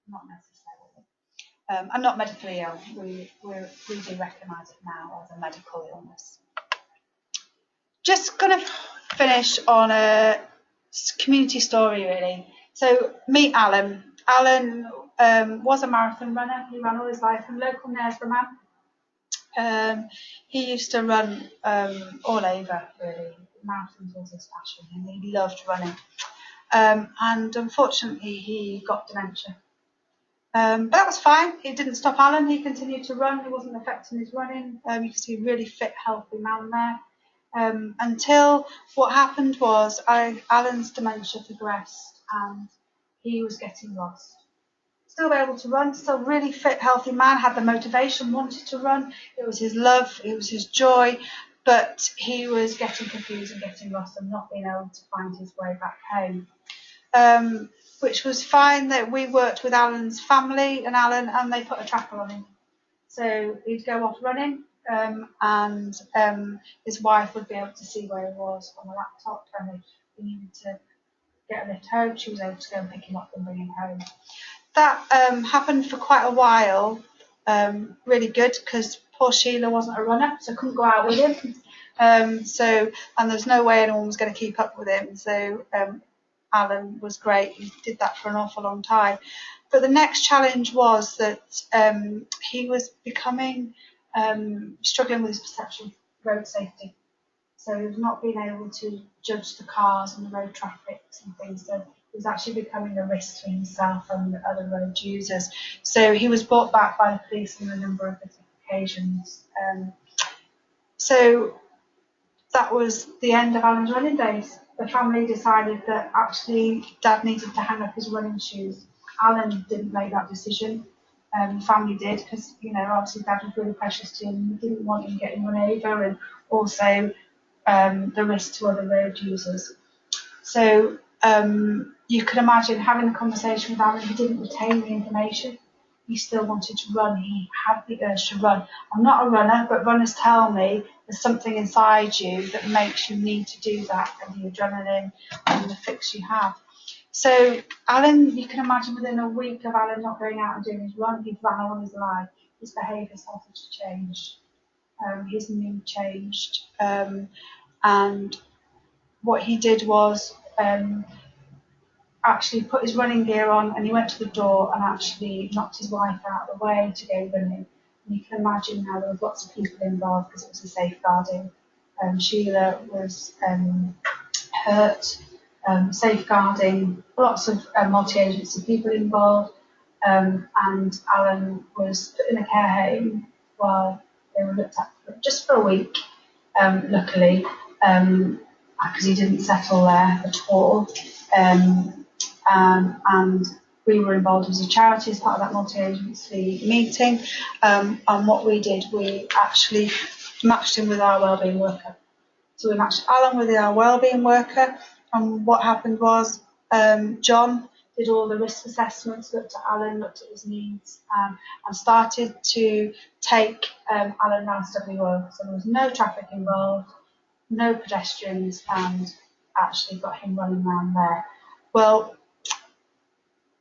Not necessarily. I'm not medically ill. We do recognise it now as a medical illness. Just going to finish on a community story, really. So meet Alan. Alan was a marathon runner. He ran all his life from local Knaresborough man. He used to run all over, really. Marathons was his passion, and he loved running. And unfortunately, he got dementia. But that was fine. It didn't stop Alan. He continued to run. It wasn't affecting his running. You can see a really fit, healthy man there. Until what happened was Alan's dementia progressed and he was getting lost. Still able to run, still really fit, healthy man, had the motivation, wanted to run. It was his love, it was his joy, but he was getting confused and getting lost and not being able to find his way back home. Which was fine. That we worked with Alan's family and Alan, and they put a tracker on him. So he'd go off running, and his wife would be able to see where he was on the laptop, and if he needed to get a lift home, she was able to go and pick him up and bring him home. That happened for quite a while, really good, because poor Sheila wasn't a runner, so couldn't go out with him. And there's no way anyone was going to keep up with him. So Alan was great. He did that for an awful long time. But the next challenge was that he was becoming struggling with his perception of road safety. So he was not being able to judge the cars and the road traffic and things. So he was actually becoming a risk to himself and the other road users. So he was brought back by the police on a number of different occasions. So that was the end of Alan's running days. The family decided that actually Dad needed to hang up his running shoes. Alan didn't make that decision. The family did, because obviously Dad was really precious to him. We didn't want him getting run over, and also the risk to other road users. So you can imagine having a conversation with Alan. He didn't retain the information. He still wanted to run. He had the urge to run. I'm not a runner, but runners tell me there's something inside you that makes you need to do that, and the adrenaline and the fix you have. So Alan, you can imagine within a week of Alan not going out and doing his run, he'd ran all his life. His behaviour started to change. His mood changed. And what he did was actually put his running gear on, and he went to the door and actually knocked his wife out of the way to go running. And you can imagine how there was lots of people involved because it was a safeguarding. Sheila was hurt, safeguarding, lots of multi-agency people involved, and Alan was put in a care home while they were looked at just for a week, luckily, because he didn't settle there at all. And we were involved as a charity as part of that multi-agency meeting, and what we did, we actually matched him with our wellbeing worker. So we matched Alan with our wellbeing worker, and what happened was John did all the risk assessments, looked at Alan, looked at his needs, and started to take Alan around Studley Road. So there was no traffic involved, no pedestrians, and actually got him running around there. Well,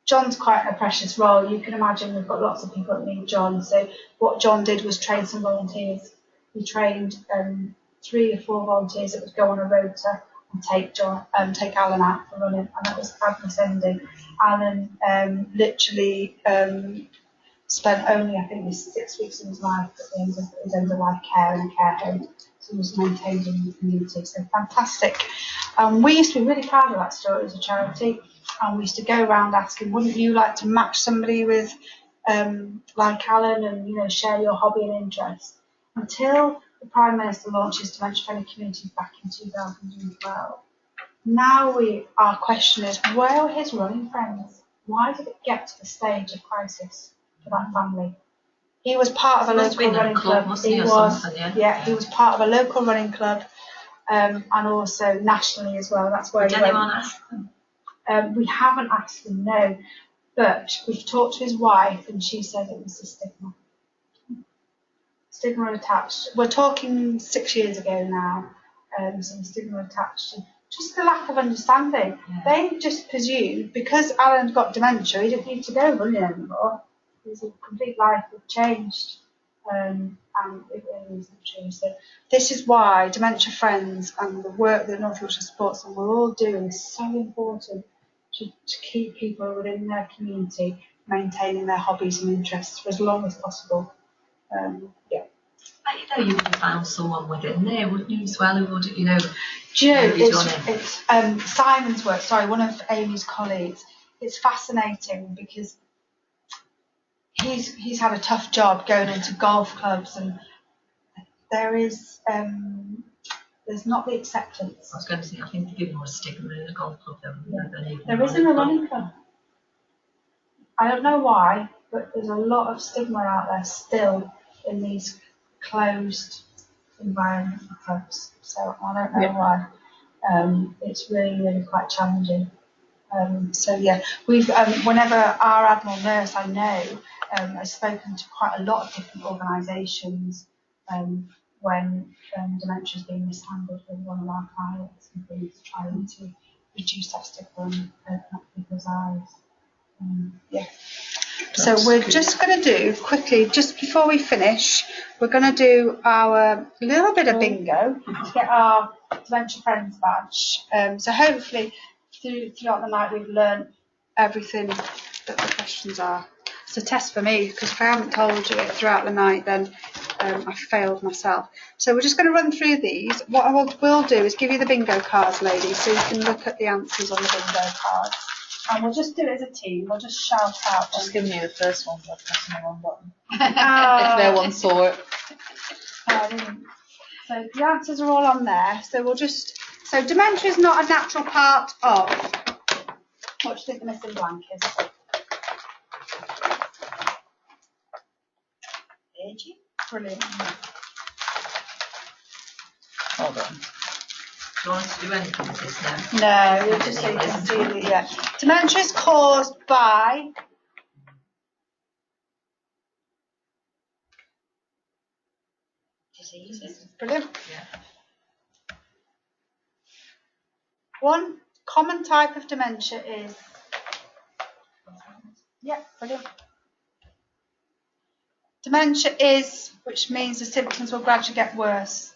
John's quite a precious role. You can imagine we've got lots of people that need John. So what John did was train some volunteers. He trained 3 or 4 volunteers that would go on a rota and take Alan out for running, and that was fabulous ending. Alan literally spent only, I think, 6 weeks of his life at the end of his end of life care in a care home. So he was maintained in the community. So fantastic. We used to be really proud of that story as a charity. And we used to go around asking, wouldn't you like to match somebody with like Alan and share your hobby and interest? Until the Prime Minister launched Dementia Friendly Communities back in 2012. Now our question is, where were his running friends? Why did it get to the stage of crisis for that family? He was part of a local running club. He was part of a local running club, and also nationally as well. That's where Did anyone ask them? We haven't asked him, no, but we've talked to his wife, and she said it was the stigma. Stigma attached. We're talking 6 years ago now, so the stigma attached. Just the lack of understanding. Yeah. They just presumed because Alan's got dementia, he didn't need to go running anymore. His complete life had changed, and it really isn't true. So this is why Dementia Friends and the work that North Yorkshire Sports and we're all doing is so important to keep people within their community maintaining their hobbies and interests for as long as possible. You could have found someone within there, wouldn't you, as well, who would, Do you know, it's Simon's work, one of Amy's colleagues. It's fascinating because he's had a tough job going into golf clubs, and there's not the acceptance. I was going to say, I think there'd be more stigma in a golf club than even there isn't a running club. I don't know why, but there's a lot of stigma out there still in these closed environment clubs. So I don't know why. It's really, really quite challenging. We've whenever our Admiral nurse I know has spoken to quite a lot of different organisations when dementia is being mishandled with one of our clients and things, trying to reduce that stigma and open up people's eyes. So we're just going to do quickly, just before we finish, we're going to do our little bit of bingo to get our Dementia Friends badge. So hopefully throughout the night we've learned everything that the questions are. It's a test for me, because if I haven't told you it throughout the night, then I failed myself. So we're just going to run through these. What I will do is give you the bingo cards, ladies, so you can look at the answers on the bingo cards. And we'll just do it as a team. We'll just shout out. Just give me the first one by pressing the wrong button. If no one saw it. So the answers are all on there. So so dementia is not a natural part of. What do you think the missing blank is? Aging. Brilliant. Hold on. Do you want us to do anything with this now? No, we'll just so you can see that, yeah. Dementia is caused by Diseases. brilliant. Yeah. One common type of dementia is brilliant. Dementia is, which means the symptoms will gradually get worse.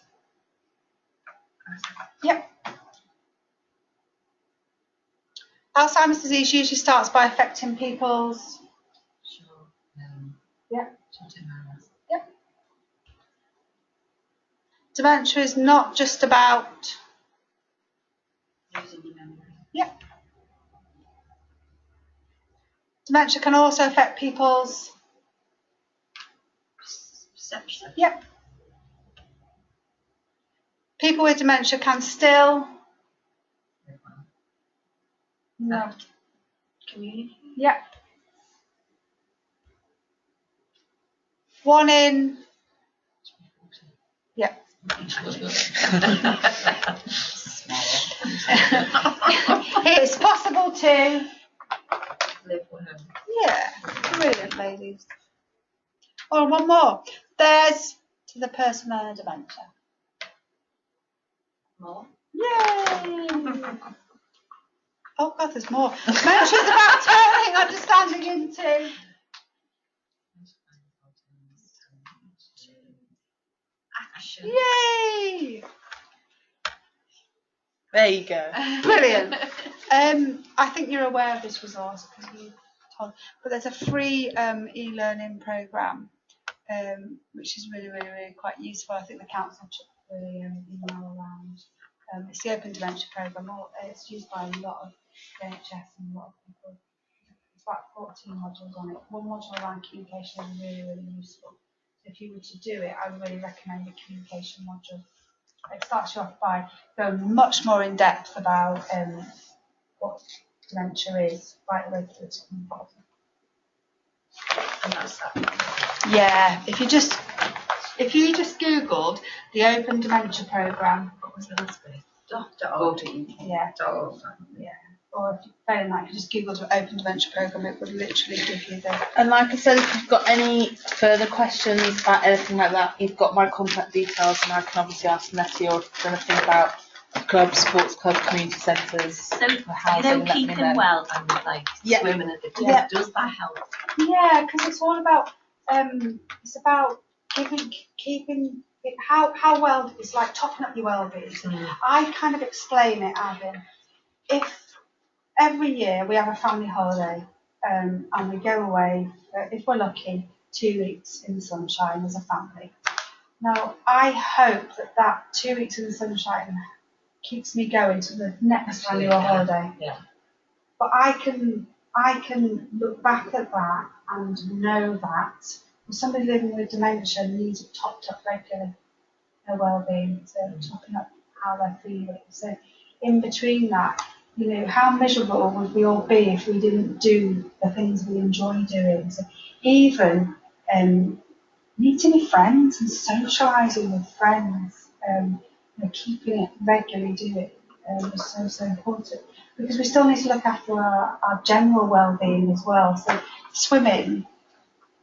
Yep. Alzheimer's disease usually starts by affecting people's. Sure. Yep. Short-term memories. Yep. Dementia is not just about. Losing your memory. Yep. Dementia can also affect people's. Perception. Yep. People with dementia can still. No. Community. Yep. One in. Yep. It's possible to. Live with him. Yeah. Brilliant, ladies. Oh, one more. There's to the person with dementia. More. Yay! Oh God, there's more. Dementia is about turning understanding into. Action. Yay! There you go. Brilliant. I think you're aware of this resource because you told, but there's a free e-learning program which is really quite useful. I think the council took the email around. It's the Open Dementia program. It's used by a lot of NHS and a lot of people. It's about 14 modules on it. One module around communication is really useful. So if you were to do it, I would really recommend the communication module. It starts you off by going much more in depth about what dementia is, right away through to the bottom. And that's that. Yeah, if you just googled the Open Dementia program, What was the last bit? yeah, or if you failing that, if you just googled the Open Dementia program, it would literally give you the. And like I said, if you've got any further questions about anything like that, you've got my contact details, and I can obviously ask Nettie or if anything about clubs, sports clubs, community centres. So, housing, keeping well and like swimming at the gym, does that help? Yeah, because it's all about it's about keeping it, how well it's like topping up your well-being. I kind of explain it as in if every year we have a family holiday and we go away, if we're lucky, 2 weeks in the sunshine as a family. Now, I hope that 2 weeks in the sunshine keeps me going to the next annual holiday. Yeah. But I can look back at that and know that somebody living with dementia needs it topped up regularly, their well-being, so topping up how they're feeling. So in between that, you know, how miserable would we all be if we didn't do the things we enjoy doing? So even meeting with friends and socialising with friends, you know, keeping it regularly doing is so important. Because we still need to look after our general well-being as well. So swimming,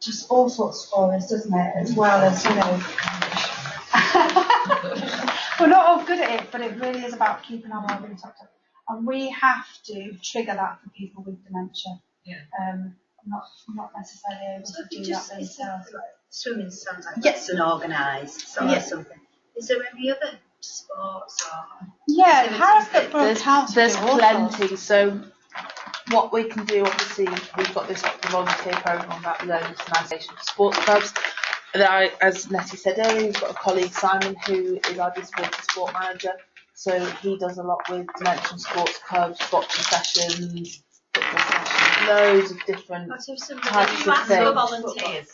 just all sorts for us, doesn't it? As well as, you know, we're not all good at it, but it really is about keeping our well-being topped up. And we have to trigger that for people with dementia. Yeah. Not necessarily able to do that themselves. Swimming sounds like it's an organised sort of something. Is there any other sports or? Yeah, Harrogate Council. There's plenty. So what we can do, obviously, we've got this volunteer programme about learning organisation for sports clubs. And as Nettie said earlier, we've got a colleague, Simon, who is our disability sport manager. So he does a lot with dementia sports clubs, bocce sessions, football sessions, loads of different types of things. Do you ask for volunteers?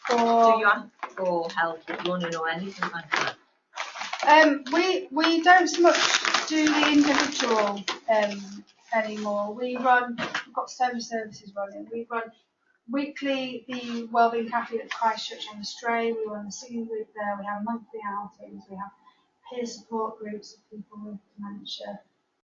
Do you ask for help with running or anything like that? We don't so much do the individual anymore. We've got so many services running. We run weekly the Wellbeing Cafe at Christchurch on the Stray. We run the singing group there. We have monthly outings. We have peer support groups of people with dementia,